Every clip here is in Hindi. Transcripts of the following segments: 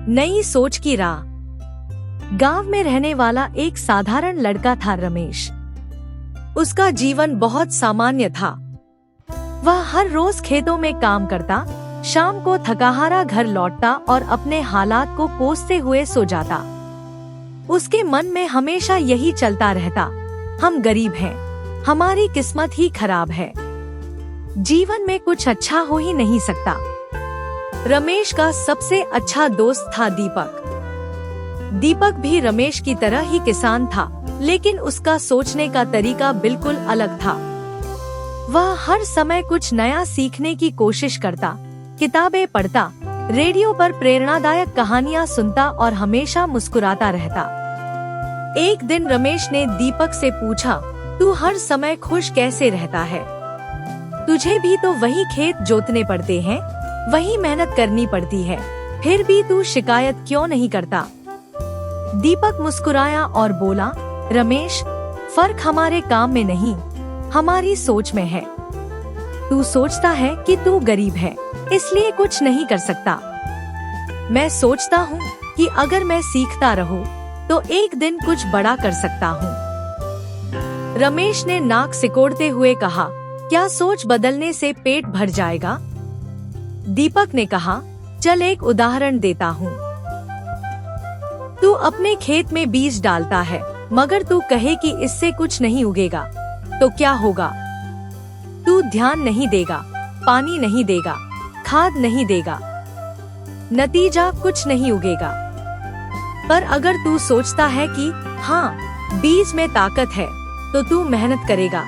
नई सोच की राह। गांव में रहने वाला एक साधारण लड़का था रमेश। उसका जीवन बहुत सामान्य था। वह हर रोज खेतों में काम करता, शाम को थकाहारा घर लौटता और अपने हालात को कोसते हुए सो जाता। उसके मन में हमेशा यही चलता रहता, हम गरीब हैं, हमारी किस्मत ही खराब है, जीवन में कुछ अच्छा हो ही नहीं सकता। रमेश का सबसे अच्छा दोस्त था दीपक। दीपक भी रमेश की तरह ही किसान था, लेकिन उसका सोचने का तरीका बिल्कुल अलग था। वह हर समय कुछ नया सीखने की कोशिश करता, किताबें पढ़ता, रेडियो पर प्रेरणादायक कहानियां सुनता और हमेशा मुस्कुराता रहता। एक दिन रमेश ने दीपक से पूछा, तू हर समय खुश कैसे रहता है? तुझे भी तो वही खेत जोतने पड़ते हैं, वही मेहनत करनी पड़ती है, फिर भी तू शिकायत क्यों नहीं करता? दीपक मुस्कुराया और बोला, रमेश, फर्क हमारे काम में नहीं, हमारी सोच में है। तू सोचता है कि तू गरीब है, इसलिए कुछ नहीं कर सकता। मैं सोचता हूँ कि अगर मैं सीखता रहूँ, तो एक दिन कुछ बड़ा कर सकता हूँ। रमेश ने नाक सिकोड़ते हुए कहा, क्या सोच बदलने से पेट भर जाएगा? दीपक ने कहा, चल एक उदाहरण देता हूँ। तू अपने खेत में बीज डालता है, मगर तू कहे कि इससे कुछ नहीं उगेगा, तो क्या होगा? तू ध्यान नहीं देगा, पानी नहीं देगा, खाद नहीं देगा, नतीजा कुछ नहीं उगेगा। पर अगर तू सोचता है कि हाँ, बीज में ताकत है, तो तू मेहनत करेगा,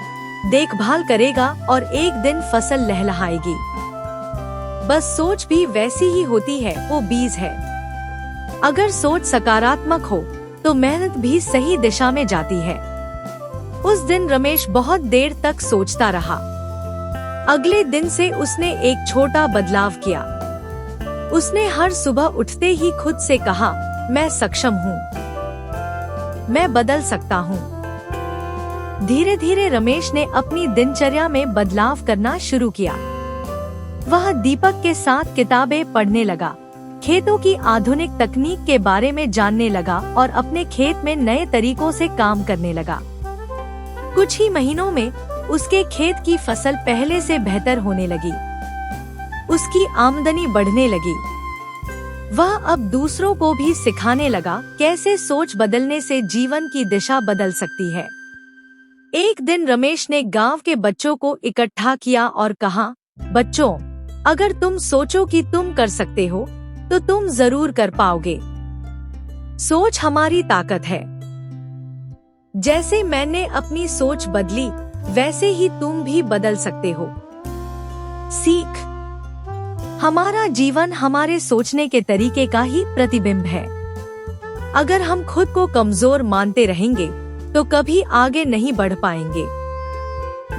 देखभाल करेगा और एक दिन फसल लहलहाएगी। बस सोच भी वैसी ही होती है, वो बीज है। अगर सोच सकारात्मक हो, तो मेहनत भी सही दिशा में जाती है। उस दिन रमेश बहुत देर तक सोचता रहा। अगले दिन से उसने एक छोटा बदलाव किया। उसने हर सुबह उठते ही खुद से कहा, मैं सक्षम हूँ, मैं बदल सकता हूँ। धीरे धीरे रमेश ने अपनी दिनचर्या में बदलाव करना शुरू किया। वह दीपक के साथ किताबें पढ़ने लगा, खेतों की आधुनिक तकनीक के बारे में जानने लगा और अपने खेत में नए तरीकों से काम करने लगा। कुछ ही महीनों में उसके खेत की फसल पहले से बेहतर होने लगी। उसकी आमदनी बढ़ने लगी। वह अब दूसरों को भी सिखाने लगा कैसे सोच बदलने से जीवन की दिशा बदल सकती है। एक दिन रमेश ने गांव के बच्चों को इकट्ठा किया और कहा, बच्चों, अगर तुम सोचो कि तुम कर सकते हो, तो तुम जरूर कर पाओगे। सोच हमारी ताकत है। जैसे मैंने अपनी सोच बदली, वैसे ही तुम भी बदल सकते हो। सीख। हमारा जीवन हमारे सोचने के तरीके का ही प्रतिबिंब है। अगर हम खुद को कमजोर मानते रहेंगे, तो कभी आगे नहीं बढ़ पाएंगे।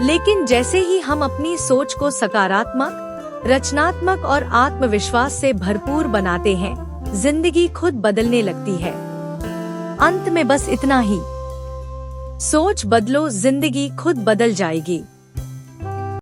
लेकिन जैसे ही हम अपनी सोच को सकारात्मक, रचनात्मक और आत्मविश्वास से भरपूर बनाते हैं, जिंदगी खुद बदलने लगती है। अंत में बस इतना ही, सोच बदलो, जिंदगी खुद बदल जाएगी।